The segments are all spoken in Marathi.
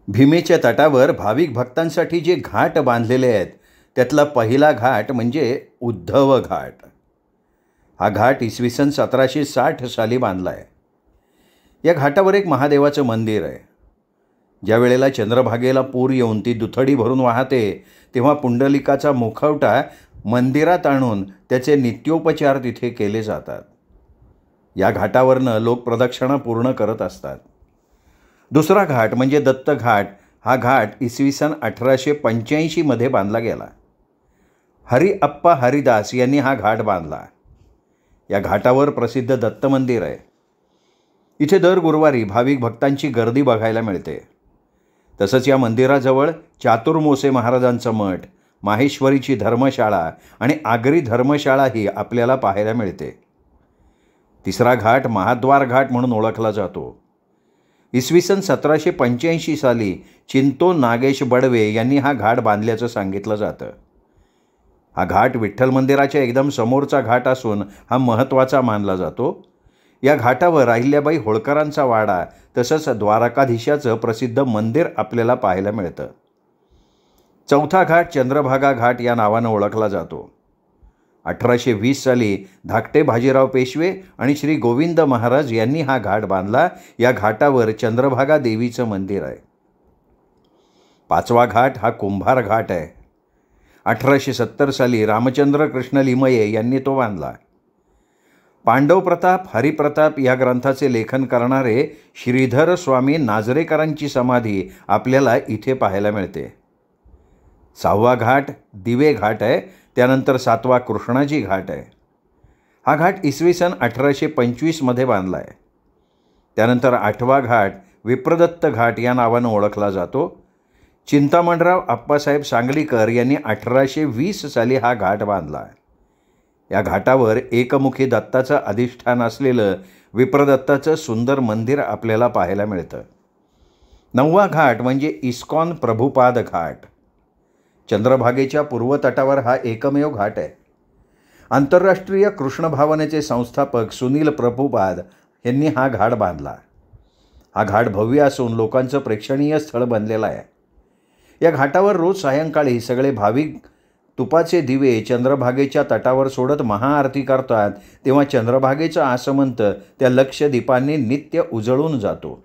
भीमेच्या तटावर भाविक भक्तांसाठी जे घाट बांधलेले आहेत त्यातला पहिला घाट म्हणजे उद्धव घाट. हा घाट इसवी सन 1760 साली बांधला आहे. या घाटावर एक महादेवाचं मंदिर आहे. ज्या वेळेला चंद्रभागेला पूर येऊन ती दुथडी भरून वाहते तेव्हा पुंडलिकाचा मुखवटा मंदिरात आणून त्याचे नित्योपचार तिथे केले जातात. या घाटावरनं लोक प्रदक्षिणा पूर्ण करत असतात. दुसरा घाट म्हणजे दत्त घाट. हा घाट इसवी सन 1885 बांधला गेला. हरिअप्पा हरिदास यांनी हा घाट बांधला. या घाटावर प्रसिद्ध दत्त मंदिर आहे. इथे दर गुरुवारी भाविक भक्तांची गर्दी बघायला मिळते. तसंच या मंदिराजवळ चातुर्मोसे महाराजांचं मठ, माहेश्वरीची धर्मशाळा आणि आगरी धर्मशाळाही आपल्याला पाहायला मिळते. तिसरा घाट महाद्वार घाट म्हणून ओळखला जातो. इसवी सन 1785 साली चिंतो नागेश बडवे यांनी हा घाट बांधल्याचं सांगितलं जातं. हा घाट विठ्ठल मंदिराच्या एकदम समोरचा घाट असून हा महत्त्वाचा मानला जातो. या घाटावर अहिल्याबाई होळकरांचा वाडा तसंच द्वारकाधीशाचं प्रसिद्ध मंदिर आपल्याला पाहायला मिळतं. चौथा घाट चंद्रभागा घाट या नावानं ओळखला जातो. 1820 साली धाकटे बाजीराव पेशवे आणि श्री गोविंद महाराज यांनी हा घाट बांधला. या घाटावर चंद्रभागा देवीचं मंदिर आहे. पाचवा घाट हा कुंभार घाट आहे. 1870 साली रामचंद्र कृष्ण लिमये यांनी तो बांधला. पांडव प्रताप हरिप्रताप या ग्रंथाचे लेखन करणारे श्रीधर स्वामी नाजरेकरांची समाधी आपल्याला इथे पाहायला मिळते. सहावा घाट दिवे घाट आहे. त्यानंतर सातवा कृष्णाजी घाट आहे. हा घाट इसवी सन 1825 बांधला आहे. त्यानंतर आठवा घाट विप्रदत्त घाट या नावानं ओळखला जातो. चिंतामणराव आप्पासाहेब सांगलीकर यांनी 1820 साली हा घाट बांधला. या घाटावर एकमुखी दत्ताचं अधिष्ठान असलेलं विप्रदत्ताचं सुंदर मंदिर आपल्याला पाहायला मिळतं. नववा घाट म्हणजे इस्कॉन प्रभुपाद घाट. चंद्रभागेच्या पूर्व तटावर हा एकमेव घाट आहे. आंतरराष्ट्रीय कृष्ण भावनेचे संस्थापक सुनील प्रभुपाद यांनी हा घाट बांधला. हा घाट भव्य असून लोकांचं प्रेक्षणीय स्थळ बनलेलं आहे. या घाटावर रोज सायंकाळी सगळे भाविक तुपाचे दिवे चंद्रभागेच्या तटावर सोडत महाआरती करतात. तेव्हा चंद्रभागेचा आसमंत त्या लक्षदीपांनी नित्य उजळून जातो.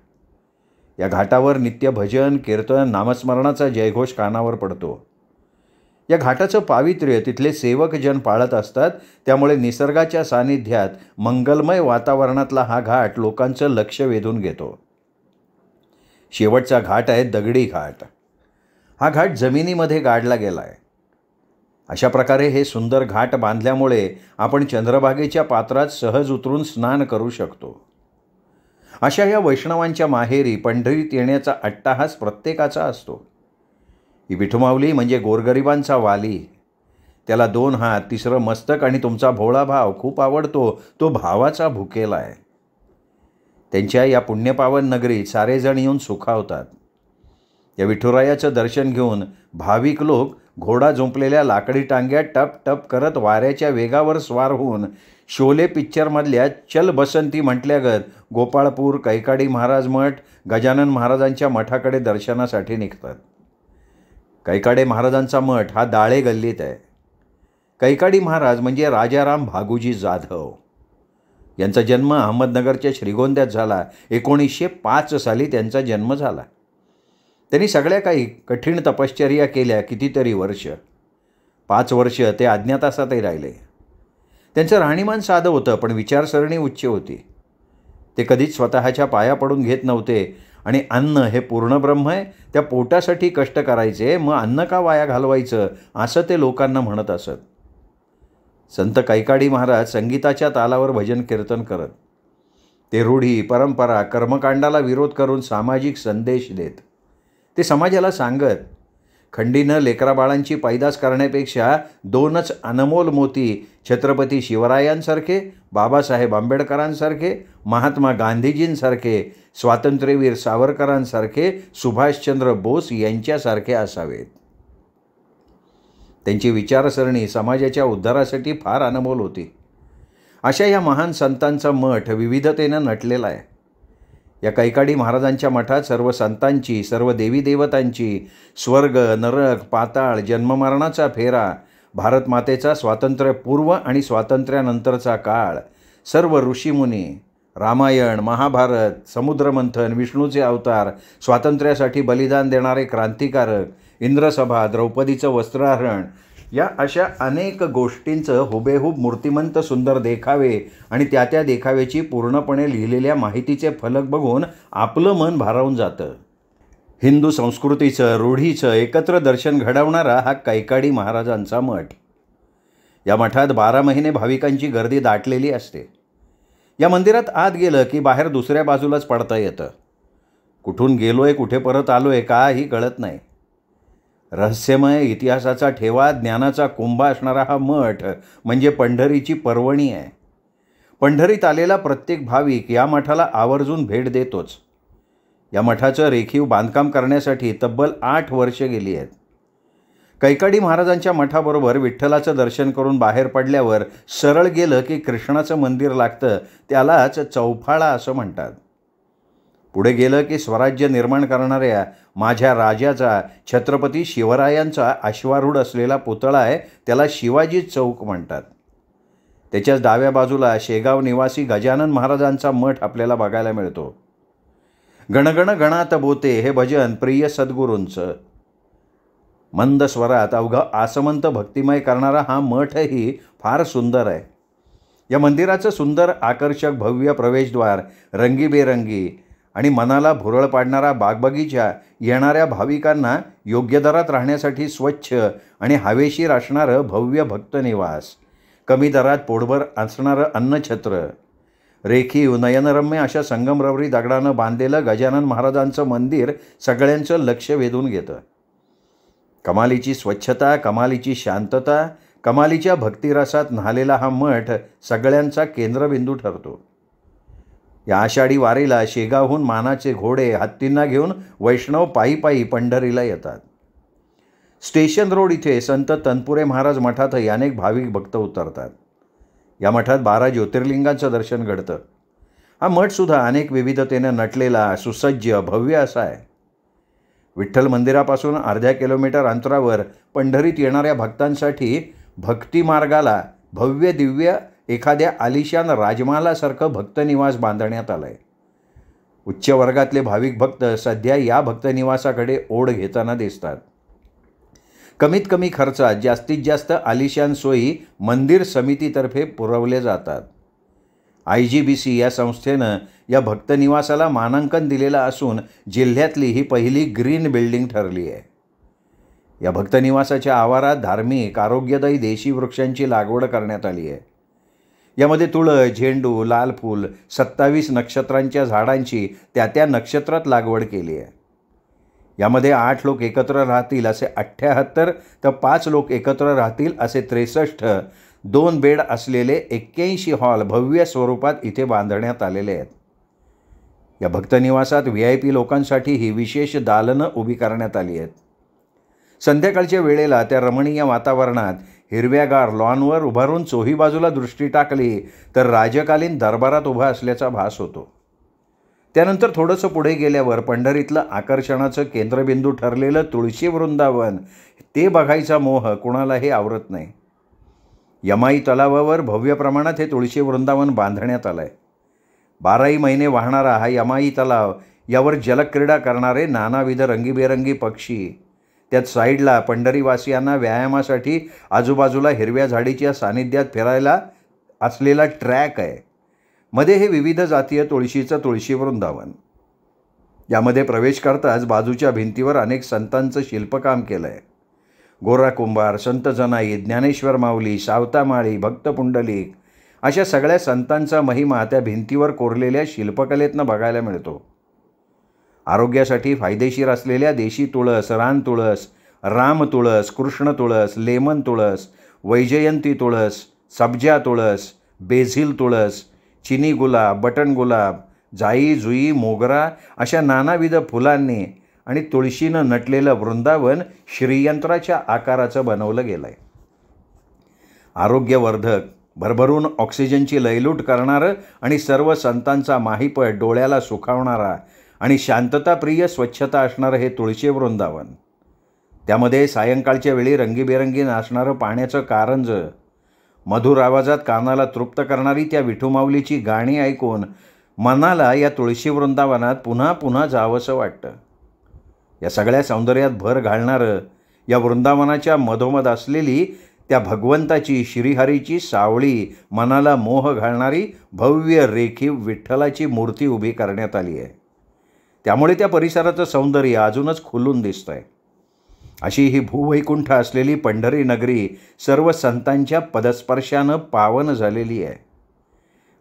या घाटावर नित्य भजन कीर्तन नामस्मरणाचा जयघोष कानावर पडतो. या घाटाचं पावित्र्य तिथले सेवकजन पाळत असतात. त्यामुळे निसर्गाच्या सानिध्यात मंगलमय वातावरणातला हा घाट लोकांचं लक्ष वेधून घेतो. शेवटचा घाट आहे दगडी घाट. हा घाट जमिनीमध्ये गाडला गेला आहे. अशा प्रकारे हे सुंदर घाट बांधल्यामुळे आपण चंद्रभागेच्या पात्रात सहज उतरून स्नान करू शकतो. अशा या वैष्णवांच्या माहेरी पंढरीत येण्याचा अट्टाहास प्रत्येकाचा असतो. ही विठुमाऊली म्हणजे गोरगरिबांचा वाली. त्याला 2 हात, तिसरं मस्तक आणि तुमचा भोळा भाव खूप आवडतो. तो भावाचा भुकेला आहे. त्यांच्या या पुण्यपावन नगरीत सारेजण येऊन सुखावतात. या विठुरायाचं दर्शन घेऊन भाविक लोक घोडा जुंपलेल्या लाकडी टांग्या टप टप करत वाऱ्याच्या वेगावर स्वार होऊन शोले पिक्चरमधल्या चल बसंती म्हटल्यागत गोपाळपूर, कैकाडी महाराज मठ, गजानन महाराजांच्या मठाकडे दर्शनासाठी निघतात. कैकाडे महाराजांचा मठ हा दाळे गल्लीत आहे. कैकाडी महाराज म्हणजे राजाराम भागूजी जाधव. यांचा जन्म अहमदनगरच्या श्रीगोंद्यात झाला. 1905 साली त्यांचा जन्म झाला. त्यांनी सगळ्या काही कठीण तपश्चर्या केल्या कितीतरी वर्ष. 5 वर्ष ते अज्ञातासातही राहिले. त्यांचं राहणीमान साधं होतं पण विचारसरणी उच्च होती. ते कधीच स्वतःच्या पाया पडून घेत नव्हते आणि अन्न हे पूर्ण ब्रह्म आहे, त्या पोटासाठी कष्ट करायचे, मग अन्न का वाया घालवायचं असं ते लोकांना म्हणत असत. संत कैकाडी महाराज संगीताच्या तालावर भजन कीर्तन करत. ते रूढी परंपरा कर्मकांडाला विरोध करून सामाजिक संदेश देत. ते समाजाला सांगत खंडीनं लेकराबाळांची पैदास करण्यापेक्षा 2च अनमोल मोती छत्रपती शिवरायांसारखे, बाबासाहेब आंबेडकरांसारखे, महात्मा गांधीजींसारखे, स्वातंत्र्यवीर सावरकरांसारखे, सुभाषचंद्र बोस यांच्यासारखे असावेत. त्यांची विचारसरणी समाजाच्या उद्धारासाठी फार अनमोल होती. अशा या महान संतांचा मठ विविधतेनं नटलेला आहे. या कैकाडी महाराजांच्या मठात सर्व संतांची, सर्व देवी देवतांची, स्वर्ग, नरक, पाताळ, जन्ममरणाचा फेरा, भारतमातेचा स्वातंत्र्यपूर्व आणि स्वातंत्र्यानंतरचा काळ, सर्व ऋषीमुनी, रामायण, महाभारत, समुद्रमंथन, विष्णूचे अवतार, स्वातंत्र्यासाठी बलिदान देणारे क्रांतिकारक, इंद्रसभा, द्रौपदीचं वस्त्रहरण, या अशा अनेक गोष्टींचं हुबेहूब मूर्तिमंत सुंदर देखावे आणि त्या देखाव्याची पूर्णपणे लिहिलेल्या माहितीचे फलक बघून आपलं मन भारावून जातं. हिंदू संस्कृतीचं, रूढीचं एकत्र दर्शन घडवणारा हा कैकाडी महाराजांचा मठ. या मठात 12 महिने भाविकांची गर्दी दाटलेली असते. या मंदिरात आत गेलं की बाहेर दुसऱ्या बाजूलाच पडता येतं. कुठून गेलोय, कुठे परत आलोय काही कळत नाही. रहस्यमय इतिहासाचा ठेवा, ज्ञानाचा कुंभा असणारा हा मठ म्हणजे पंढरीची पर्वणी आहे. पंढरीत आलेला प्रत्येक भाविक या मठाला आवर्जून भेट देतोच. या मठाचं रेखीव बांधकाम करण्यासाठी तब्बल 8 वर्षे गेली आहेत. कैकाडी महाराजांच्या मठाबरोबर विठ्ठलाचं दर्शन करून बाहेर पडल्यावर सरळ गेलं की कृष्णाचं मंदिर लागतं, त्यालाच चौफाळा असं म्हणतात. पुढे गेलं की स्वराज्य निर्माण करणाऱ्या माझ्या राजाचा, छत्रपती शिवरायांचा अश्वारूढ असलेला पुतळा आहे, त्याला शिवाजी चौक म्हणतात. त्याच्याच डाव्या बाजूला शेगाव निवासी गजानन महाराजांचा मठ आपल्याला बघायला मिळतो. गणगण गणात बोते हे भजन प्रिय सद्गुरूंचं. मंद स्वरात अवघा आसमंत भक्तिमय करणारा हा मठही फार सुंदर आहे. या मंदिराचं सुंदर आकर्षक भव्य प्रवेशद्वार, रंगीबेरंगी आणि मनाला भुरळ पाडणारा बागबगीचा, येणाऱ्या भाविकांना योग्य दरात राहण्यासाठी स्वच्छ आणि हवेशीर असणारं भव्य भक्तनिवास, कमी दरात पोटभर असणारं अन्नछत्र, रेखीव नयनरम्य अशा संगमरवरी दगडानं बांधलेलं गजानन महाराजांचं मंदिर सगळ्यांचं लक्ष वेधून घेतं. कमालीची स्वच्छता, कमालीची शांतता, कमालीच्या भक्तिरसात न्हालेला हा मठ सगळ्यांचा केंद्रबिंदू ठरतो. या आषाढी वारीला शेगावहून मानाचे घोडे, हत्तींना घेऊन वैष्णव पायी पायी पंढरीला येतात. स्टेशन रोड इथे संत तनपुरे महाराज मठातही अनेक भाविक भक्त उतरतात. या मठात 12 ज्योतिर्लिंगांचं दर्शन घडतं. हा मठसुद्धा अनेक विविधतेनं नटलेला, सुसज्ज, भव्य असा आहे. विठ्ठल मंदिरापासून अर्ध्या किलोमीटर अंतरावर पंढरीत येणाऱ्या भक्तांसाठी भक्तिमार्गाला भव्य दिव्य एखाद्या आलिशान राजमहालासारखं भक्तनिवास बांधण्यात आलं आहे. उच्च वर्गातले भाविक भक्त सध्या या भक्तनिवासाकडे ओढ घेताना दिसतात. कमीत कमी खर्चात जास्तीत जास्त आलिशान सोयी मंदिर समितीतर्फे पुरवले जातात. IGBC या संस्थेनं या भक्तनिवासाला मानांकन दिलेलं असून जिल्ह्यातली ही पहिली ग्रीन बिल्डिंग ठरली आहे. या भक्तनिवासाच्या आवारात धार्मिक, आरोग्यदायी देशी वृक्षांची लागवड करण्यात आली आहे. यामध्ये तुळस, झेंडू, लाल फूल, 27 नक्षत्रांच्या झाडांची त्या नक्षत्रात लागवड केली आहे. यामध्ये 8 लोक एकत्र राहतील असे 78 तर 5 लोक एकत्र राहतील असे 63, 2 बेड असलेले 81 हॉल भव्य स्वरूपात इथे बांधण्यात आलेले आहेत. या भक्तनिवासात VIP लोकांसाठी ही विशेष दालनं उभी करण्यात आली आहेत. संध्याकाळच्या वेळेला त्या रमणीय वातावरणात हिरव्यागार लॉनवर उभारून चोही बाजूला दृष्टी टाकली तर राजकालीन दरबारात उभा असल्याचा भास होतो. त्यानंतर थोडंसं पुढे गेल्यावर पंढरीतलं आकर्षणाचं केंद्रबिंदू ठरलेलं तुळशी वृंदावन, ते बघायचा मोह कुणालाही आवरत नाही. यमाई तलावावर भव्य प्रमाणात हे तुळशी वृंदावन बांधण्यात आलं आहे. 12ही महिने वाहणारा हा यमाई तलाव, यावर जलक्रीडा करणारे नानाविध रंगीबेरंगी पक्षी, त्यात साईडला पंढरीवासियांना व्यायामासाठी आजूबाजूला हिरव्या झाडीच्या सानिध्यात फिरायला असलेला ट्रॅक आहे. मध्ये हे विविध जातीय तुळशीचं तुळशी वृंदावन. यामध्ये प्रवेश करताच बाजूच्या भिंतीवर अनेक संतांचं शिल्पकाम केलं आहे. गोरा कुंभार, संत जनाई, ज्ञानेश्वर माऊली, सावतामाळी, भक्त पुंडलिक अशा सगळ्या संतांचा महिमा त्या भिंतीवर कोरलेल्या शिल्पकलेतनं बघायला मिळतो. आरोग्यासाठी फायदेशीर असलेल्या देशी तुळस, रान तुळस, राम तुळस, कृष्ण तुळस, लेमन तुळस, वैजयंती तुळस, सब्जा तुळस, बेझिल तुळस, चिनी गुलाब, बटन गुलाब, जाई जुई, मोगरा अशा नानाविध फुलांनी आणि तुळशीनं नटलेलं वृंदावन श्रीयंत्राच्या आकाराचं बनवलं गेलं आहे. आरोग्यवर्धक, भरभरून ऑक्सिजनची लयलूट करणारं आणि सर्व संतांचा माहीपट डोळ्याला सुखावणारा आणि शांतताप्रिय स्वच्छता असणारं हे तुळशी वृंदावन. त्यामध्ये सायंकाळच्या वेळी रंगीबेरंगी नाचणारं पाण्याचं कारंजं, मधुर आवाजात कानाला तृप्त करणारी त्या विठुमाऊलीची गाणी ऐकून मनाला या तुळशी वृंदावनात पुन्हा पुन्हा जावंसं वाटतं. या सगळ्या सौंदर्यात भर घालणारं या वृंदावनाच्या मधोमध असलेली त्या भगवंताची श्रीहरीची सावळी मनाला मोह घालणारी भव्य रेखीव विठ्ठलाची मूर्ती उभी करण्यात आली आहे. त्यामुळे त्या परिसराचं सौंदर्य अजूनच खुलून दिसतं आहे. अशी ही भूवैकुंठ असलेली पंढरी नगरी सर्व संतांच्या पदस्पर्शानं पावन झालेली आहे.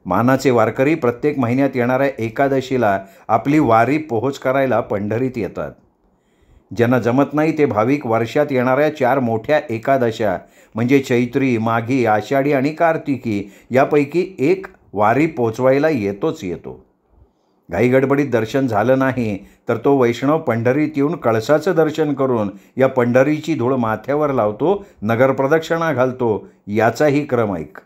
मानाचे वारकरी प्रत्येक महिन्यात येणाऱ्या एकादशीला आपली वारी पोहोच करायला पंढरीत येतात. ज्यांना जमत नाही ते भाविक वर्षात येणाऱ्या 4 मोठ्या एकादशा म्हणजे चैत्री, माघी, आषाढी आणि कार्तिकी यापैकी एक वारी पोचवायला येतोच येतो. घाईगडबडीत दर्शन झालं नाही तर तो वैष्णव पंढरीत येऊन कळसाचं दर्शन करून या पंढरीची धूळ माथ्यावर लावतो, नगरप्रदक्षिणा घालतो. याचाही क्रम ऐक.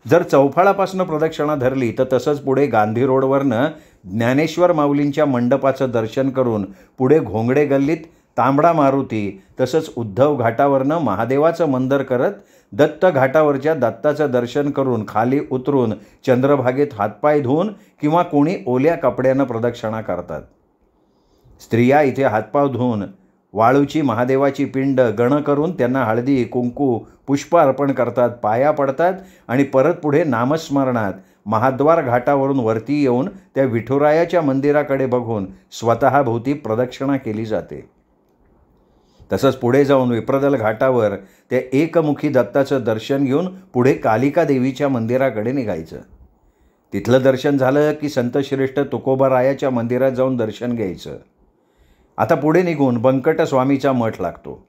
जर चौफाळापासून प्रदक्षिणा धरली तर तसंच पुढे गांधी रोडवरनं ज्ञानेश्वर माऊलींच्या मंडपाचं दर्शन करून पुढे घोंगडे गल्लीत तांबडा मारुती, तसंच उद्धव घाटावरनं महादेवाचं मंदिर करत दत्त घाटावरच्या दत्ताचं दर्शन करून खाली उतरून चंद्रभागेत हातपाय धुवून किंवा कोणी ओल्या कपड्यानं प्रदक्षिणा करतात. स्त्रिया इथे हातपाय धुवून वाळूची महादेवाची पिंड गण करून त्यांना हळदी, कुंकू, पुष्प अर्पण करतात, पाया पडतात आणि परत पुढे नामस्मरणात महाद्वार घाटावरून वरती येऊन त्या विठुरायाच्या मंदिराकडे बघून स्वतःभोवती प्रदक्षिणा केली जाते. तसंच पुढे जाऊन विप्रदल घाटावर त्या एकमुखी दत्ताचं दर्शन घेऊन पुढे कालिका देवीच्या मंदिराकडे निघायचं. तिथलं दर्शन झालं की संतश्रेष्ठ तुकोबारायाच्या मंदिरात जाऊन दर्शन घ्यायचं. आता पुढे निघून बंकट स्वामीचा मठ लागतो.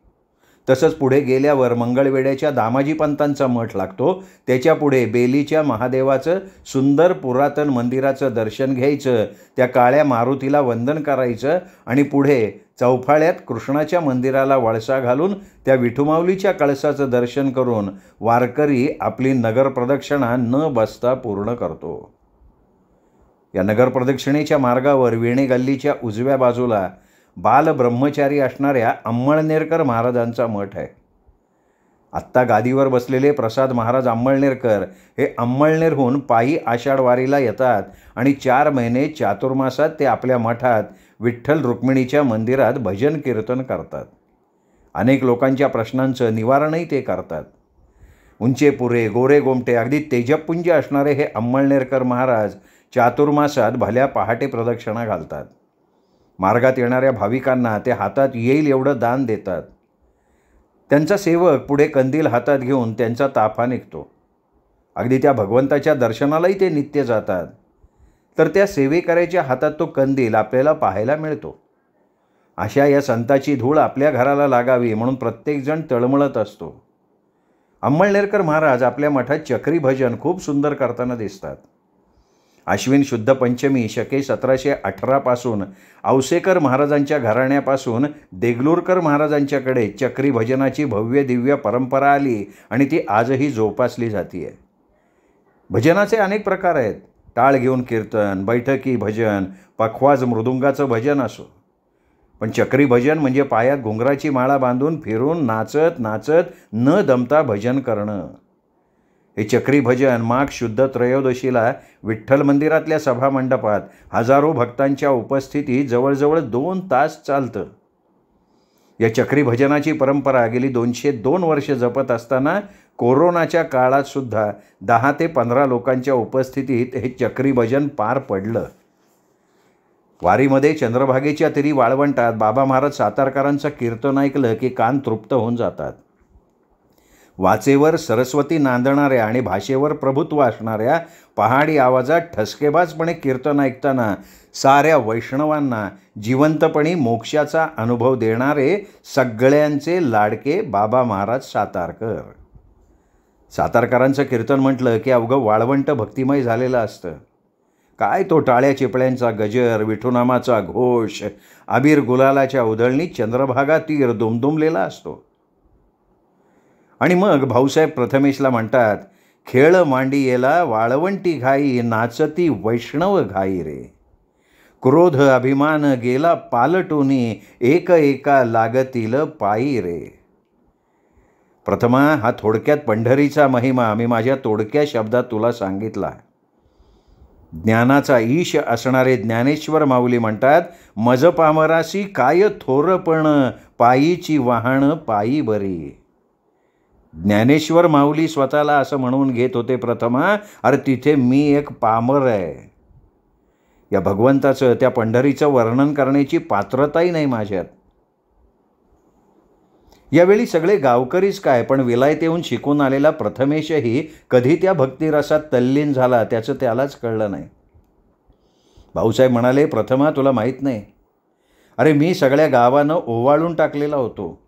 तसंच पुढे गेल्यावर मंगळवेड्याच्या दामाजी पंतांचा मठ लागतो. त्याच्या पुढे बेलीच्या महादेवाचं सुंदर पुरातन मंदिराचं दर्शन घ्यायचं, त्या काळ्या मारुतीला वंदन करायचं आणि पुढे चौफाळ्यात कृष्णाच्या मंदिराला वळसा घालून त्या विठुमाऊलीच्या कळसाचं दर्शन करून वारकरी आपली नगरप्रदक्षिणा न बसता पूर्ण करतो. या नगरप्रदक्षिणेच्या मार्गावर वेणे गल्लीच्या उजव्या बाजूला बाल ब्रह्मचारी असणाऱ्या अंमळनेरकर महाराजांचा मठ आहे. आत्ता गादीवर बसलेले प्रसाद महाराज अंमळनेरकर हे अंमळनेरहून पायी आषाढ वारीला येतात आणि 4 महिने चातुर्मासात ते आपल्या मठात विठ्ठल रुक्मिणीच्या मंदिरात भजन कीर्तन करतात. अनेक लोकांच्या प्रश्नांचं निवारणही ते करतात. उंचे पुरे, गोरे गोमटे, अगदी तेजपुंज असणारे हे अंमळनेरकर महाराज चातुर्मासात भल्या पहाटे प्रदक्षिणा घालतात. मार्गात येणाऱ्या भाविकांना ते हातात येईल एवढं दान देतात. त्यांचा सेवक पुढे कंदील हातात घेऊन त्यांचा ताफा निघतो. अगदी त्या भगवंताच्या दर्शनालाही ते नित्य जातात. तर त्या सेवेकऱ्याच्या हातात तो कंदील आपल्याला पाहायला मिळतो. अशा या संताची धूळ आपल्या घराला लागावी म्हणून प्रत्येकजण तळमळत असतो. अंमळनेरकर महाराज आपल्या मठात चक्री भजन खूप सुंदर करताना दिसतात. आश्विन शुद्ध पंचमी शके 1718 पासून औसेकर महाराजांच्या घराण्यापासून देगलूरकर महाराजांच्याकडे चक्री भजनाची भव्य दिव्य परंपरा आली आणि ती आजही जोपासली जाते. भजनाचे अनेक प्रकार आहेत. टाळ घेऊन कीर्तन, बैठकी भजन, पखवाज मृदुंगाचं भजन असो. पण चक्री भजन म्हणजे पायात घुंगराची माळा बांधून फिरून नाचत नाचत न दमता भजन करणं. हे चक्री भजन माघ शुद्ध त्रयोदशीला विठ्ठल मंदिरातल्या सभामंडपात हजारो भक्तांच्या उपस्थितीत जवळजवळ 2 तास चालतं. या चक्री भजनाची परंपरा गेली 202 वर्ष जपत असताना कोरोनाच्या काळात सुद्धा 10 ते 15 लोकांच्या उपस्थितीत हे चक्री भजन पार पडलं. वारीमध्ये चंद्रभागेच्या तीरी वाळवंटात बाबा महाराज सातारकरांचं कीर्तन ऐकलं की कान तृप्त होऊन जातात. वाचेवर सरस्वती नांदणाऱ्या आणि भाषेवर प्रभुत्व असणाऱ्या पहाडी आवाजात ठसकेबाजपणे कीर्तन ऐकताना साऱ्या वैष्णवांना जिवंतपणी मोक्षाचा अनुभव देणारे सगळ्यांचे लाडके बाबा महाराज सातारकर. सातारकरांचं कीर्तन म्हटलं की अवघं वाळवंट भक्तिमय झालेलं असतं. काय तो टाळ्या चिपळ्यांचा गजर, विठुनामाचा घोष, अबीर गुलालाच्या उधळणीत चंद्रभागा तीर दुमदुमलेला असतो. आणि मग भाऊसाहेब प्रथमेशला म्हणतात खेळ मांडियेला वाळवंटी घाई, नाचती वैष्णव घाई रे. क्रोध अभिमान गेला पालटोनी, एक एका लागतील पायी रे. प्रथमा, हा थोडक्यात पंढरीचा महिमा मी माझ्या तोडक्या शब्दात तुला सांगितला. ज्ञानाचा ईश असणारे ज्ञानेश्वर माऊली म्हणतात, मज पामरासी काय थोरपण, पायीची वाहन पायी बरी. ज्ञानेश्वर माऊली स्वतःला असं म्हणून घेत होते प्रथमा, अरे तिथे मी एक पामर आहे. या भगवंताचं, त्या पंढरीचं वर्णन करण्याची पात्रताही नाही माझ्यात. यावेळी सगळे गावकरीच काय, पण विलायत येऊन शिकून आलेला प्रथमेशही कधी त्या भक्तिरसात तल्लीन झाला त्याचं त्यालाच कळलं नाही. भाऊसाहेब म्हणाले, प्रथमा तुला माहीत नाही, अरे मी सगळ्या गावानं ओवाळून टाकलेला होतो.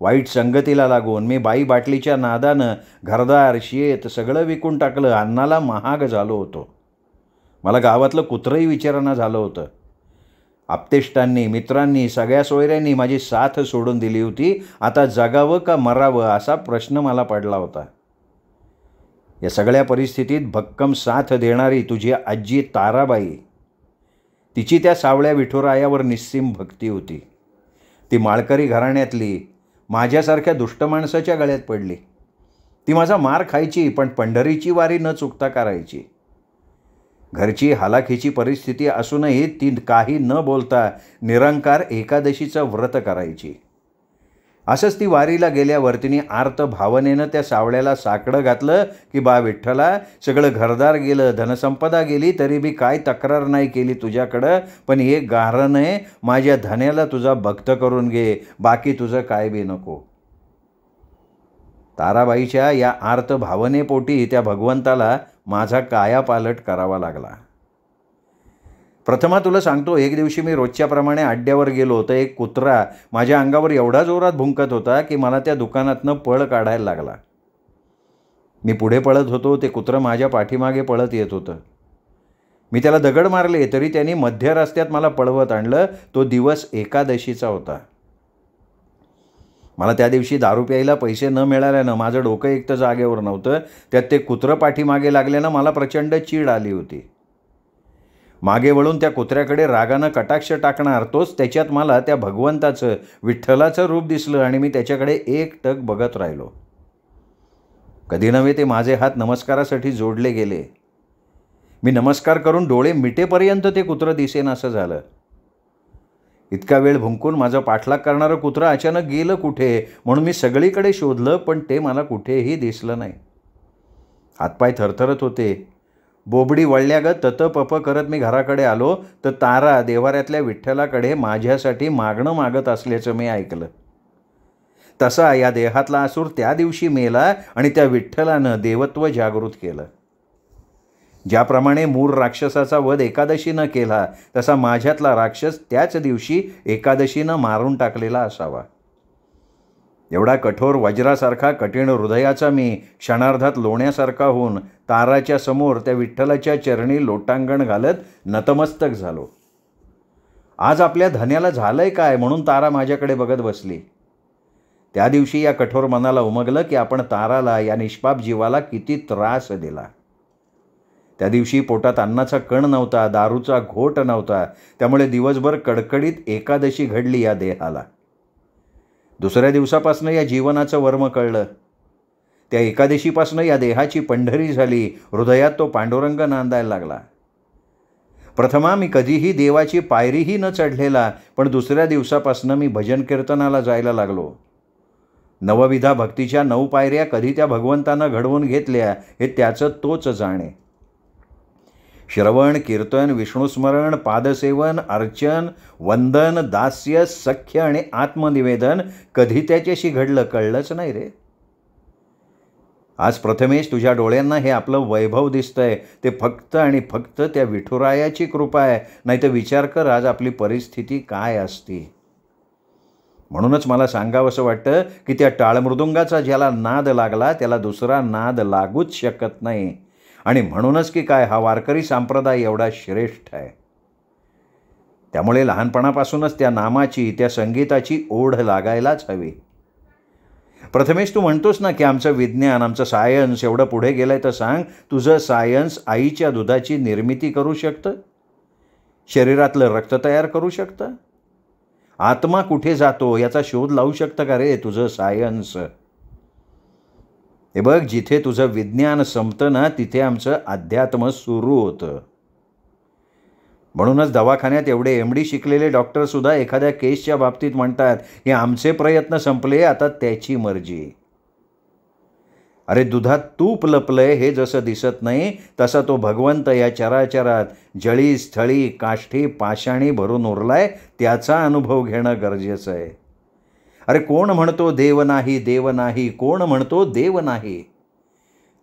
वाईट संगतीला लागून मी बाई बाटलीच्या नादानं घरदार शेत सगळं विकून टाकलं. अन्नाला महाग झालो होतो. मला गावातलं कुत्रंही विचारणा झालं होतं. आप्तेष्टांनी, मित्रांनी, सगळ्या सोयऱ्यांनी माझी साथ सोडून दिली होती. आता जगावं का मरावं असा प्रश्न मला पडला होता. या सगळ्या परिस्थितीत भक्कम साथ देणारी तुझी आजी ताराबाई, तिची त्या सावळ्या विठुरायावर निस्सीम भक्ती होती. ती माळकरी घराण्यातली माझ्यासारख्या दुष्ट माणसाच्या गळ्यात पडली. ती माझा मार खायची, पण पंढरीची वारी न चुकता करायची. घरची हालाखीची परिस्थिती असूनही ती काही न बोलता निरंकार एकादशीचं व्रत करायची. असंच ती वारीला गेल्यावर तिने आर्त भावनेनं त्या सावळ्याला साकडं घातलं की बा विठ्ठला, सगळं घरदार गेलं, धनसंपदा गेली, तरी बी काय तक्रार नाही केली तुझ्याकडं, पण एक गारण आहे, माझ्या धन्याला तुझा भक्त करून घे, बाकी तुझं काय बी नको. ताराबाईच्या या आर्त भावनेपोटी त्या भगवंताला माझा कायापालट करावा लागला. प्रथमा तुला सांगतो, एक दिवशी मी रोजच्याप्रमाणे अड्ड्यावर गेलो तर एक कुत्रा माझ्या अंगावर एवढा जोरात भुंकत होता की मला त्या दुकानातनं पळ काढायला लागला. मी पुढे पळत होतो, ते कुत्रं माझ्या पाठीमागे पळत येत होतं. मी त्याला दगड मारले तरी त्यांनी मध्य रस्त्यात मला पळवत आणलं. तो दिवस एकादशीचा होता. मला त्या दिवशी दारू प्यायला पैसे न मिळाल्यानं माझं डोकं एक तर जागेवर नव्हतं. त्यात ते कुत्रं पाठीमागे लागल्यानं मला प्रचंड चीड आली होती. मागे वळून त्या कुत्र्याकडे रागानं कटाक्ष टाकणार, तोच त्याच्यात मला त्या भगवंताचं, विठ्ठलाचं रूप दिसलं आणि मी त्याच्याकडे एकटक बघत राहिलो. कधी नव्हे ते माझे हात नमस्कारासाठी जोडले गेले. मी नमस्कार करून डोळे मिटेपर्यंत ते कुत्रं दिसेन असं झालं. इतका वेळ भुंकून माझं पाठलाग करणारं कुत्रं अचानक गेलं कुठे म्हणून मी सगळीकडे शोधलं, पण ते मला कुठेही दिसलं नाही. हातपाय थरथरत होते. बोबडी वळल्यागत तत पप करत मी घराकडे आलो तर तारा देवाऱ्यातल्या विठ्ठलाकडे माझ्यासाठी मागणं मागत असल्याचं मी ऐकलं. तसा या देहातला असूर त्या दिवशी मेला आणि त्या विठ्ठलानं देवत्व जागृत केलं. ज्याप्रमाणे मूळ राक्षसाचा वध एकादशीनं केला, तसा माझ्यातला राक्षस त्याच दिवशी एकादशीनं मारून टाकलेला असावा. एवढा कठोर वज्रासारखा कठीण हृदयाचा मी क्षणार्धात लोण्यासारखा होऊन ताराच्या समोर त्या विठ्ठलाच्या चरणी लोटांगण घालत नतमस्तक झालो. आज आपल्या धन्याला झालंय काय म्हणून तारा माझ्याकडे बघत बसली. त्या दिवशी या कठोर मनाला उमगलं की आपण ताराला, या निष्पाप जीवाला किती त्रास दिला. त्या दिवशी पोटात अन्नाचा कण नव्हता, दारूचा घोट नव्हता, त्यामुळे दिवसभर कडकडीत एकादशी घडली या देहाला. दुसऱ्या दिवसापासनं या जीवनाचं वर्म कळलं. त्या एकादशीपासनं या देहाची पंढरी झाली. हृदयात तो पांडुरंग नांदायला लागला. प्रथमा मी कधीही देवाची पायरीही न चढलेला, पण दुसऱ्या दिवसापासनं मी भजन कीर्तनाला जायला लागलो. नवविधा भक्तीच्या 9 पायऱ्या कधी त्या भगवंतानं घडवून घेतल्या हे त्याचं तोच जाणे. श्रवण, कीर्तन, विष्णुस्मरण, पादसेवन, अर्चन, वंदन, दास्य, सख्य आणि आत्मनिवेदन कधी त्याच्याशी घडलं कळलंच नाही रे. आज प्रथमेश तुझ्या डोळ्यांना हे आपलं वैभव दिसतंय, ते फक्त आणि फक्त त्या विठुरायाची कृपा आहे. नाही तर विचार कर आज आपली परिस्थिती काय असती. म्हणूनच मला सांगावंसं वाटतं की त्या टाळमृदुंगाचा ज्याला नाद लागला त्याला दुसरा नाद लागूच शकत नाही. आणि म्हणूनच की काय हा वारकरी संप्रदाय एवढा श्रेष्ठ आहे. त्यामुळे लहानपणापासूनच त्या नामाची, त्या संगीताची ओढ लागायलाच हवी. प्रथमेश, तू म्हणतोस ना की आमचं विज्ञान, आमचं सायन्स एवढं पुढे गेलंय, तर सांग, तुझं सायन्स आईच्या दुधाची निर्मिती करू शकतं? शरीरातलं रक्त तयार करू शकतं? आत्मा कुठे जातो याचा शोध लावू शकतं का रे तुझं सायन्स? हे बघ, जिथे तुझं विज्ञान संपतं ना, तिथे आमचं अध्यात्म सुरू होतं. म्हणूनच दवाखान्यात एवढे MD शिकलेले डॉक्टरसुद्धा एखाद्या केसच्या बाबतीत म्हणतात, हे आमचे प्रयत्न संपले, आता त्याची मर्जी. अरे, दुधात तूप लपलंय हे जसं दिसत नाही, तसा तो भगवंत या चराचरात जळी स्थळी काष्ठी पाषाणी भरून उरलाय, त्याचा अनुभव घेणं गरजेचं आहे. अरे, कोण म्हणतो देव नाही, देव नाही? कोण म्हणतो देव नाही?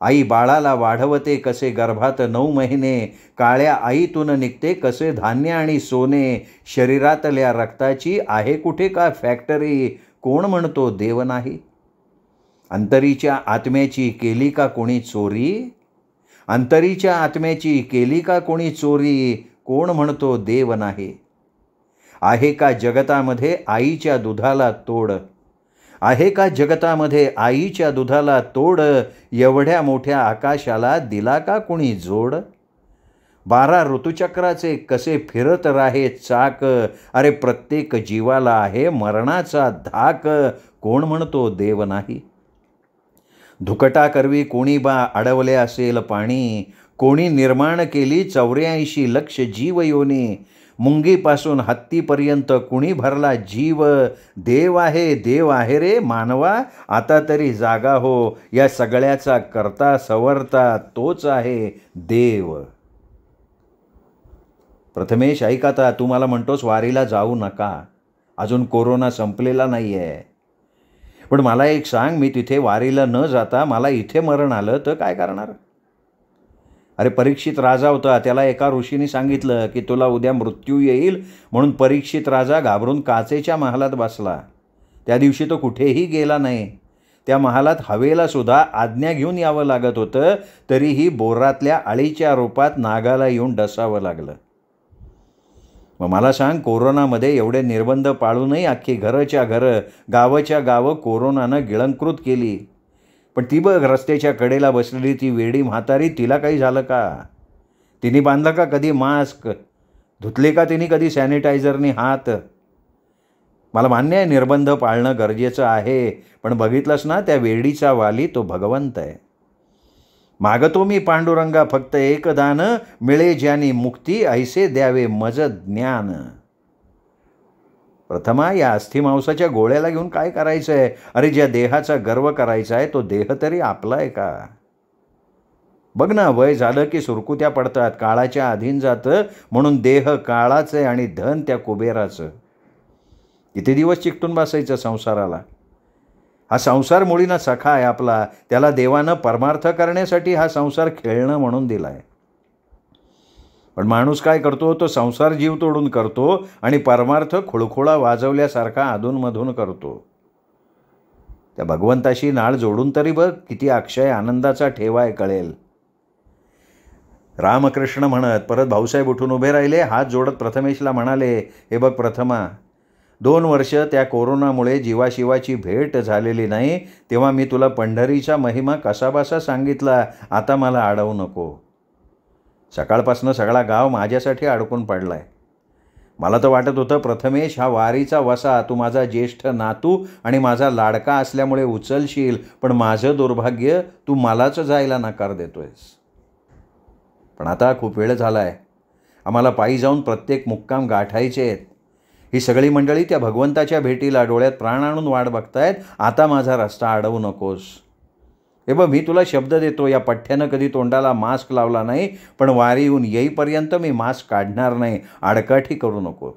आई बाळाला वाढवते कसे गर्भात 9 महिने, काळ्या आईतून निघते कसे धान्य आणि सोने, शरीरातल्या रक्ताची आहे कुठे का फॅक्टरी? कोण म्हणतो देव नाही? अंतरीच्या आत्म्याची केली का कोणी चोरी? अंतरीच्या आत्म्याची केली का कोणी चोरी? कोण म्हणतो देव नाही? आहे का जगतामध्ये आईच्या दुधाला तोड? आहे का जगतामध्ये आईच्या दुधाला तोड? एवढ्या मोठ्या आकाशाला दिला का कोणी जोड? 12 ऋतुचक्राचे कसे फिरत राहे चाक, अरे प्रत्येक जीवाला आहे मरणाचा धाक. कोण म्हणतो देव नाही? धुकटा करवी कोणी बा अडवले असेल पाणी, कोणी निर्माण केली 84 लक्ष जीवयोनी, मुंगीपासून हत्तीपर्यंत कुणी भरला जीव. देव आहे रे मानवा, आता तरी जागा हो, या सगळ्याचा करता सवरता तोच आहे देव. प्रथमेश, ऐक, आता तू मला म्हणतोस वारीला जाऊ नका, अजून कोरोना संपलेला नाही आहे. पण मला एक सांग, मी तिथे वारीला न जाता मला इथे मरण आलं तर काय करणार? अरे, परीक्षित राजा होता, त्याला एका ऋषीने सांगितलं की तुला उद्या मृत्यू येईल, म्हणून परीक्षित राजा घाबरून काचेच्या महालात बसला. त्या दिवशी तो कुठेही गेला नाही. त्या महालात हवेला सुद्धा आज्ञा घेऊन यावं लागत होतं, तरीही बोरातल्या अळीच्या रूपात नागाला येऊन डसावं लागलं. मग मला सांग, कोरोनामध्ये एवढे निर्बंध पाळूनही अख्खी घरच्या घरं, गावाच्या गावं कोरोनानं गिळंकृत केली. पण ती बघ, रस्त्याच्या कडेला बसलेली ती वेडी म्हातारी, तिला काही झालं का? तिने बांधला का कधी मास्क? धुतले का तिने कधी सॅनिटायझरने हात? मला मान्य आहे निर्बंध पाळणं गरजेचं आहे, पण बघितलंस ना, त्या वेडीचा वाली तो भगवंत आहे. मागतो मी पांडुरंगा फक्त एक दान, मिळे ज्यानी मुक्ती ऐसे द्यावे मज ज्ञान. प्रथमा, या अस्थिमांसाच्या गोळ्याला घेऊन काय करायचं आहे? अरे, ज्या देहाचा गर्व करायचा आहे तो देह तरी आपला आहे का? बघ ना, वय झालं की सुरकुत्या पडतात, काळाच्या अधीन जातं, म्हणून देह काळाचं आहे आणि धन त्या कुबेराचं. किती दिवस चिकटून बसायचं संसाराला? हा संसार मुळीना सखा आहे आपला, त्याला देवानं परमार्थ करण्यासाठी हा संसार खेळणं म्हणून दिला आहे. पण माणूस काय करतो, तो संसार जीव तोडून करतो आणि परमार्थ खुळखुळा वाजवल्यासारखा अधूनमधून करतो. त्या भगवंताशी नाळ जोडून तरी बघ, किती अक्षय आनंदाचा ठेवा आहे कळेल. रामकृष्ण म्हणत परत भाऊसाहेब उठून उभे राहिले, हात जोडत प्रथमेशला म्हणाले, हे बघ प्रथमा, 2 वर्ष त्या कोरोनामुळे जीवाशिवाची भेट झालेली नाही, तेव्हा मी तुला पंढरीचा महिमा कसाबसा सांगितला, आता मला अडवू नको. सकाळपासून सगळा गाव माझ्यासाठी अडकून पडला आहे. मला तर वाटत होतं प्रथमेश, हा वारीचा वसा तू माझा ज्येष्ठ नातू आणि माझा लाडका असल्यामुळे उचलशील, पण माझं दुर्भाग्य तू मलाच जायला नकार देतोयस. पण आता खूप वेळ झाला आहे, आम्हाला पायी जाऊन प्रत्येक मुक्काम गाठायचे आहेत. ही सगळी मंडळी त्या भगवंताच्या भेटीला डोळ्यात प्राण आणून वाट बघतायत. आता माझा रस्ता अडवू नकोस. हे बघ, मी तुला शब्द देतो, या पठ्ठ्यानं कधी तोंडाला मास्क लावला नाही, पण वारी येऊन येईपर्यंत मी मास्क काढणार नाही. आडकाठी करू नको.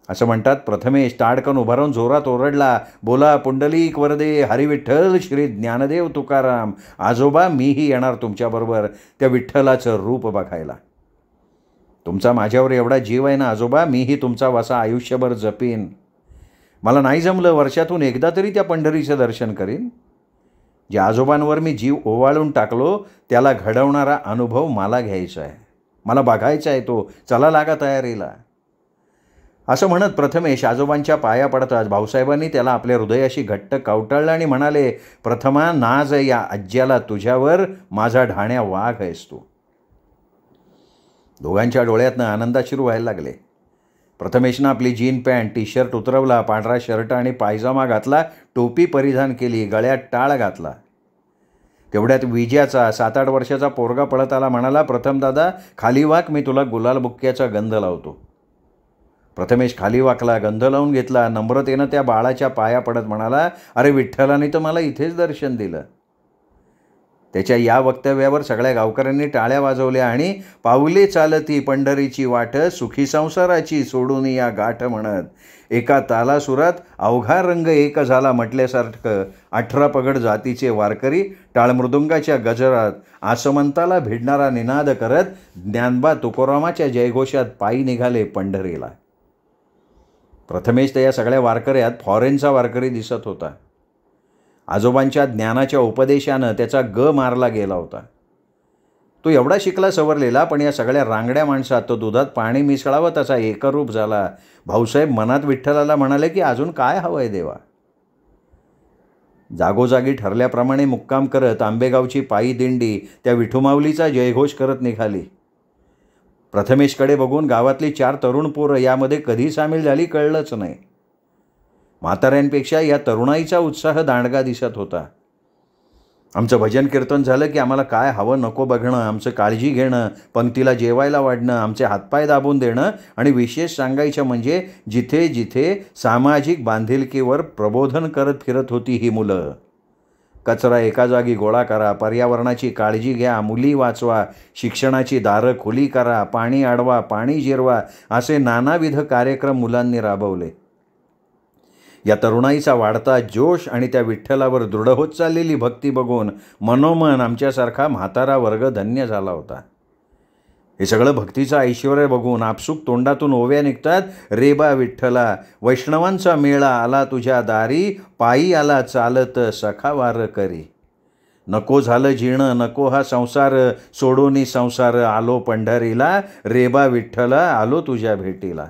असं म्हणतात प्रथमेश ताडकन उभा राहून जोरात ओरडला, बोला पुंडलिक वरदे हरी विठ्ठल श्री ज्ञानदेव तुकाराम. आजोबा, मीही येणार तुमच्याबरोबर त्या विठ्ठलाचं रूप बघायला. तुमचा माझ्यावर एवढा जीव आहे ना आजोबा, मीही तुमचा वसा आयुष्यभर जपीन. मला नाही जमलं, वर्षातून एकदा तरी त्या पंढरीचं दर्शन करीन. ज्या आजोबांवर मी जीव ओवाळून टाकलो, त्याला घडवणारा अनुभव मला घ्यायचा आहे. मला बघायचा आहे तो. चला लागा तयारीला. असं म्हणत प्रथमेश आजोबांच्या पाया पडताच भाऊसाहेबांनी त्याला आपल्या हृदयाशी घट्ट कवटाळलं आणि म्हणाले, प्रथमा, नाज या आज्याला तुझ्यावर, माझा ढाण्या वाघ आहेस तू. दोघांच्या डोळ्यातनं आनंदाश्रू व्हायला लागले. प्रथमेशनं आपली जीन पॅन्ट, टी शर्ट उतरवला, पांढरा शर्ट आणि पायजामा घातला, टोपी परिधान केली, गळ्यात टाळ घातला. तेवढ्यात विजयाचा 7-8 वर्षाचा पोरगा पळत आला. म्हणाला, प्रथम दादा, खाली वाक, मी तुला गुलाल बुक्क्याचा गंध लावतो. प्रथमेश खाली वाकला, गंध लावून घेतला. नम्रतेनं त्या बाळाच्या पाया पडत म्हणाला, अरे विठ्ठलाने तर मला इथेच दर्शन दिलं. त्याच्या या वक्तव्यावर सगळ्या गावकऱ्यांनी टाळ्या वाजवल्या आणि पाऊले चालती पंढरीची वाट, सुखी संसाराची सोडून या गाठ म्हणत एका तालासुरात अवघा रंग एक झाला म्हटल्यासारखं 18 पगड जातीचे वारकरी टाळमृदुंगाच्या गजरात आसमंताला भिडणारा निनाद करत ज्ञानबा तुकोरामाच्या जयघोषात पायी निघाले पंढरीला. प्रथमेश तर या सगळ्या वारकऱ्यात फॉरेनचा वारकरी दिसत होता. आजोबांच्या ज्ञानाच्या उपदेशानं त्याचा ग मारला गेला होता. तो एवढा शिकला सवरलेला, पण या सगळ्या रांगड्या माणसात तो दुधात पाणी मिसळावं तसा एकरूप झाला. भाऊसाहेब मनात विठ्ठलाला म्हणाले की अजून काय हवं आहे देवा. जागोजागी ठरल्याप्रमाणे मुक्काम करत आंबेगावची पायी दिंडी त्या विठुमाऊलीचा जयघोष करत निघाली. प्रथमेशकडे बघून गावातली 4 तरुण पोरं यामध्ये कधी सामील झाली कळलंच नाही. म्हाताऱ्यांपेक्षा या तरुणाईचा उत्साह दांडगा दिसत होता. आमचं भजन कीर्तन झालं की आम्हाला काय हवं नको बघणं, आमचं काळजी घेणं, पंक्तीला जेवायला वाढणं, आमचे हातपाय दाबून देणं आणि विशेष सांगायचं म्हणजे जिथे जिथे सामाजिक बांधिलकीवर प्रबोधन करत फिरत होती ही मुलं. कचरा एका जागी गोळा करा, पर्यावरणाची काळजी घ्या, मुली वाचवा, शिक्षणाची दारं खुली करा, पाणी अडवा, पाणी जिरवा, असे नानाविध कार्यक्रम मुलांनी राबवले. या तरुणाईचा वाढता जोश आणि त्या विठ्ठलावर दृढ होत चाललेली भक्ती बघून मनोमन आमच्यासारखा म्हातारा वर्ग धन्य झाला होता. हे सगळं भक्तीचं ऐश्वर बघून आपसूक तोंडातून ओव्या निघतात, रेबा विठ्ठला, वैष्णवांचा मेळा आला तुझ्या दारी, पायी आला चालत सखा वार करी. नको झालं जीणं, नको हा संसार, सोडोनी संसार आलो पंढरीला, रेबा विठ्ठला आलो तुझ्या भेटीला.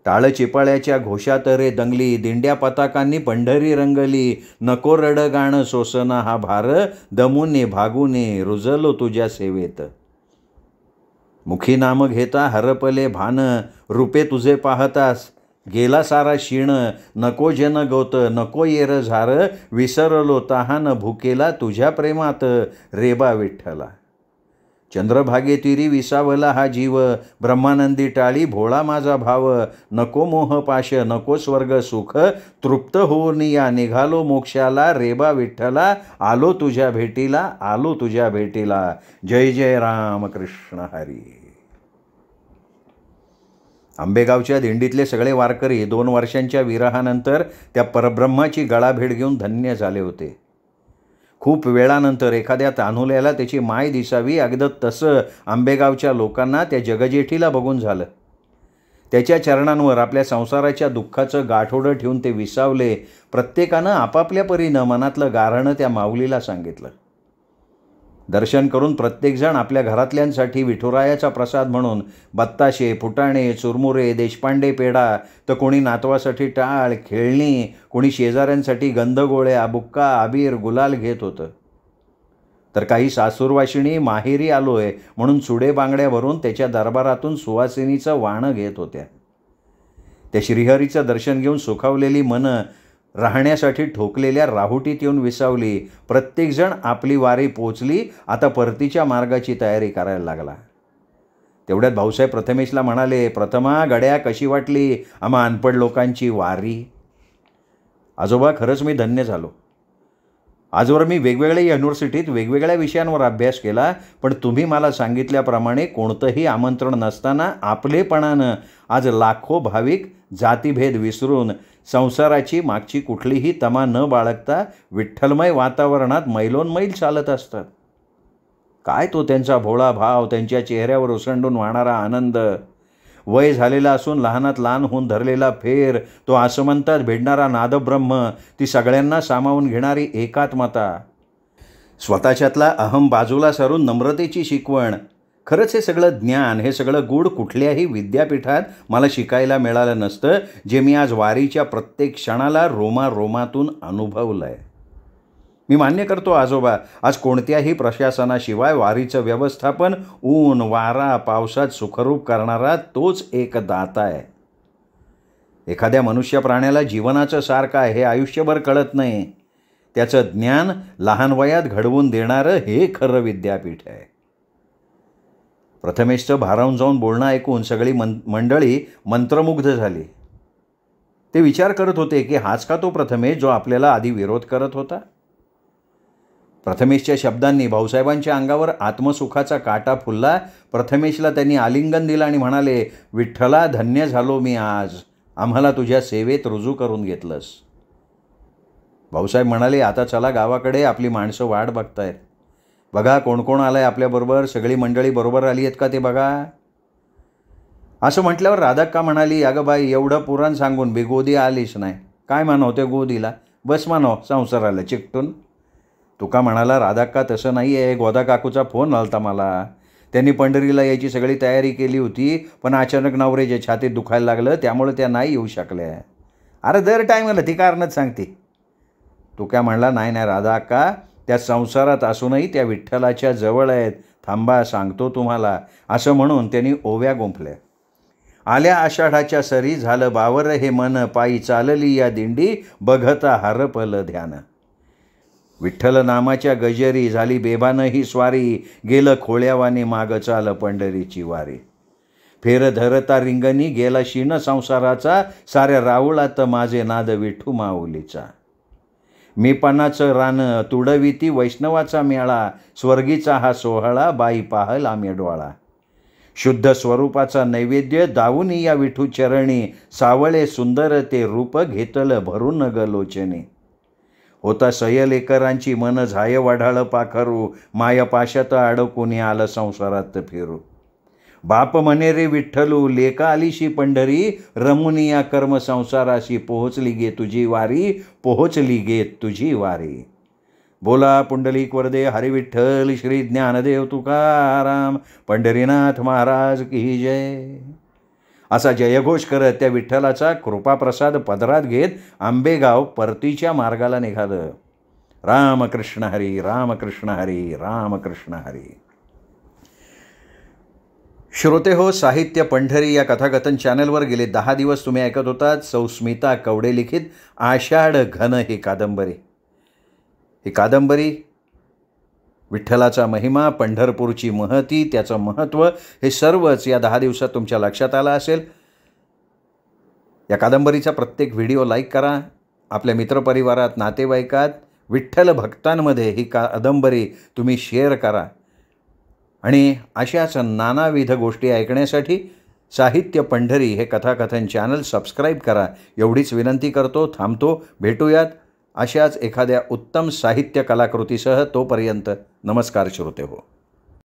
टाळ चिपाळ्याच्या घोषात रे दंगली, दिंड्या पताकांनी पंढरी रंगली, नको रड गाणं सोसना हा भार, दमुने भागुने रुजलो तुझ्या सेवेत. मुखी नाम घेता हरपले भान, रूपे तुझे पाहतास गेला सारा शीण, नको जन गोत नको येर झार, विसरलो तहान भुकेला तुझ्या प्रेमात, रेबा विठ्ठला. चंद्रभागे तिरी विसावला हा जीव, ब्रह्मानंदी टाळी भोळा माझा भाव, नको मोह पाश नको स्वर्ग सुख, तृप्त होऊन या निघालो मोक्षाला, रेबा विठ्ठला आलो तुझ्या भेटीला, आलो तुझ्या भेटीला. जय जय राम कृष्ण हरी. आंबेगावच्या दिंडीतले सगळे वारकरी 2 वर्षांच्या विरहानंतर त्या परब्रह्माची गळाभेट घेऊन धन्य झाले होते. खूप वेळानंतर एखाद्या तान्हुल्याला त्याची माय दिसावी, अगदी तसं आंबेगावच्या लोकांना त्या जगजेठीला बघून झालं. त्याच्या चरणांवर आपल्या संसाराच्या दुःखाचं गाठोडं ठेवून ते विसावले. प्रत्येकानं आपापल्या परीनं मनातलं गाऱ्हाणं त्या माऊलीला सांगितलं. दर्शन करून प्रत्येकजण आपल्या घरातल्यांसाठी विठुरायाचा प्रसाद म्हणून बत्ताशे, फुटाणे, चुरमुरे, देशपांडे पेढा, तर कोणी नातवासाठी टाळ, खेळणी, कोणी शेजाऱ्यांसाठी गंधगोळ्या, बुक्का, आबीर, गुलाल घेत होतं. तर काही सासूरवाशिणी माहेरी आलोय म्हणून चुडे बांगड्या भरून त्याच्या दरबारातून सुवासिनीचं वाणं घेत होत्या. त्या श्रीहरीचं दर्शन घेऊन सुखावलेली मनं राहण्यासाठी ठोकलेल्या राहुटीत येऊन विसावली. प्रत्येकजण आपली वारी पोचली, आता परतीच्या मार्गाची तयारी करायला लागला. तेवढ्यात भाऊसाहेब प्रथमेशला म्हणाले, प्रथमा गड्या कशी वाटली आम्हा अनपढ लोकांची वारी. आजोबा, खरंच मी धन्य झालो. आजवर मी वेगवेगळ्या युनिव्हर्सिटीत वेगवेगळ्या विषयांवर अभ्यास केला, पण तुम्ही मला सांगितल्याप्रमाणे कोणतंही आमंत्रण नसताना आपलेपणानं आज लाखो भाविक जातीभेद विसरून संसाराची मागची कुठलीही तमा न बाळगता विठ्ठलमय वातावरणात मैलोनमैल चालत असतात. काय तो त्यांचा भोळा भाव, त्यांच्या चेहऱ्यावर ओसंडून वाहणारा आनंद, वय झालेला असून लहानात लहान होऊन धरलेला फेर, तो आसमंतात भेटणारा नादब्रह्म, ती सगळ्यांना सामावून घेणारी एकात्मता, स्वतःच्यातला अहम बाजूला सारून नम्रतेची शिकवण, खरंच हे सगळं ज्ञान, हे सगळं गूढ कुठल्याही विद्यापीठात मला शिकायला मिळालं नसतं, जे मी आज वारीच्या प्रत्येक क्षणाला रोमारोमातून अनुभवलं आहे. मी मान्य करतो आजोबा, आज कोणत्याही प्रशासनाशिवाय वारीचं व्यवस्थापन ऊन, वारा, पावसात सुखरूप करणारा तोच एक दाता आहे. एखाद्या मनुष्य प्राण्याला जीवनाचं सार काय हे आयुष्यभर कळत नाही. त्याचं ज्ञान लहान वयात घडवून देणारं हे खरं विद्यापीठ आहे. प्रथमेशचं भारावून जाऊन बोलणं ऐकून सगळी मंडळी मंत्रमुग्ध झाली. ते विचार करत होते की हाच का तो प्रथमेश जो आपल्याला आधी विरोध करत होता. प्रथमेशच्या शब्दांनी भाऊसाहेबांच्या अंगावर आत्मसुखाचा काटा फुलला. प्रथमेशला त्यांनी आलिंगन दिलं आणि म्हणाले, विठ्ठला, धन्य झालो मी आज, आम्हाला तुझ्या सेवेत रुजू करून घेतलंस. भाऊसाहेब म्हणाले, आता चला गावाकडे, आपली माणसं वाट बघतायत. बघा कोण कोण आलं आहे आपल्याबरोबर, सगळी मंडळी बरोबर आली आहेत का ते बघा. असं म्हटल्यावर राधाक्का म्हणाली, अगं बाई, एवढं पुराण सांगून बी गोदी आलीच नाही. काय म्हणाव ते गोदीला, बस म्हणाव संसाराला चिकटून. तुका म्हणाला, राधाक्का तसं नाही आहे, गोदा काकूचा फोन आलता मला. त्यांनी पंढरीला यायची सगळी तयारी केली होती, पण अचानक नवऱ्याच्या छातीत दुखायला लागलं, त्यामुळे त्या नाही येऊ शकल्या. अरे दर टायमाला ती कारणच सांगते. तुका म्हणला, नाही नाही राधा अक्का, त्या संसारात असूनही त्या विठ्ठलाच्या जवळ आहेत, थांबा सांगतो तुम्हाला. असं म्हणून त्यांनी ओव्या गुंफल्या. आल्या आषाढाच्या सरी, झालं बावर हे मन, पायी चालली या दिंडी, बघता हरपलं ध्यान. विठ्ठल नामाच्या गजरी, झाली बेभान ही स्वारी, गेलं खोळ्यावाने माग चाल पंढरीची वारी. फेर धरता रिंगणी, गेला शीन संसाराचा, साऱ्या राऊळात माझे नाद विठू माऊलीचा. मी पणाचं रान तुडविती वैष्णवाचा मेळा, स्वर्गीचा हा सोहळा, बाई पाहल आम्ही डोळा. शुद्ध स्वरूपाचा नैवेद्य दावून या विठू चरणी, सावळे सुंदर ते रूप, घेतलं भरून गलोचनी. होता सयलेकरांची मन, झाय वाढाळ पाखरू, माय पाशात अडकून आलं संसारात फिरू. बाप म्हणे रे विठ्ठलू, लेका आलीशी पंढरी, रमुनिया कर्म संसाराशी, पोहोचली गे तुझी वारी, पोहोचली गे तुझी वारी. बोला पुंडलिक वरदे हरी विठ्ठल श्री ज्ञानदेव तुकाराम, पंढरीनाथ महाराज की जय. असा जयघोष करत त्या विठ्ठलाचा कृपाप्रसाद पदरात घेत आंबेगाव परतीच्या मार्गाला निघालं. रामकृष्ण हरी, रामकृष्ण हरी, रामकृष्ण हरी. श्रोते हो, साहित्य पंढरी या कथाकथन चॅनलवर गेले 10 दिवस तुम्ही ऐकत होतात सौ स्मिता कवडे लिखित आषाढ घन ही कादंबरी. ही कादंबरी विठ्ठलाचा महिमा, पंढरपूरची महती, त्याचं महत्त्व, हे सर्वच या 10 दिवसात तुमच्या लक्षात आलं असेल. या कादंबरीचा प्रत्येक व्हिडिओ लाईक करा. आपल्या मित्रपरिवारात, नातेवाईकात, विठ्ठल भक्तांमध्ये ही कादंबरी तुम्ही शेअर करा. आणि अशाच नानाविध गोष्टी ऐकण्यासाठी साहित्य पंढरी हे कथाकथन चॅनल सबस्क्राईब करा, एवढीच विनंती करतो. थांबतो. भेटूयात अशाच एखाद्या उत्तम साहित्य कलाकृतीसह. तोपर्यंत नमस्कार श्रोते हो.